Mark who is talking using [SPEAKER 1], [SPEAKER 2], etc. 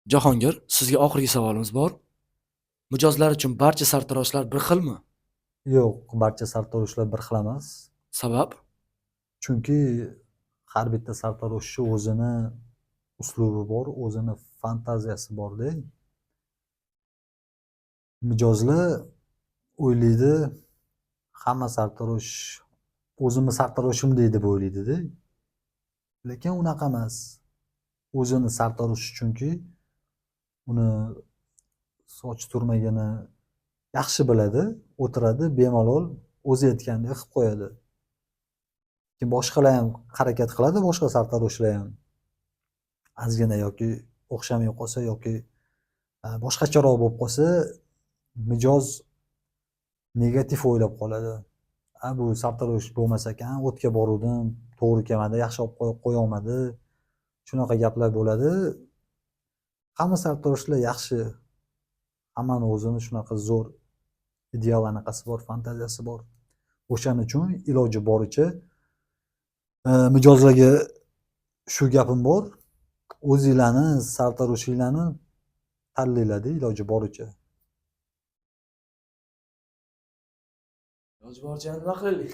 [SPEAKER 1] Jahongir, sizga oxirgi savolimiz bor. Mijozlar uchun barcha sartaroshlar bir xilmi?
[SPEAKER 2] Yo'q, barcha sartaroshlar bir xil emas.
[SPEAKER 1] Sabab?
[SPEAKER 2] Chunki har bitta sartaroshni o'zini uslubi bor, o'zini fantaziyasi borda. Mijozlar o'ylaydi, hamma sartarosh o'zimni sartaroshim deb o'ylaydida. Lekin unaqa emas. O'zini sartarosh chunki uni soch turmagini yaxshi biladi, o'tiradi, bemalol o'zi aytgandek qilib qo'yadi. Boshqalar ham harakat qiladi, boshqa sartaroshlar ham. Ozgina yoki o'xshamay qolsa yoki boshqacharoq bo'lib qolsa, mijoz negativ o'ylab qoladi. Bu sartarosh bo'lmas ekan, o'tga boruvdim, to'g'ri kelmadi, yaxshi olib qo'ya olmadi. Shunaqa gaplar bo'ladi. Hamma sartaroshlar yaxshi. Hammani o'zini shunaqa zo'r ideal anaqasi bor, fantaziyasi bor. O'shaning uchun iloji boricha mijozlarga shu gapim bor. O'zinglarni sartaroshinglarni tanlanglar iloji boricha.
[SPEAKER 1] Iloji boricha nima qilaylik?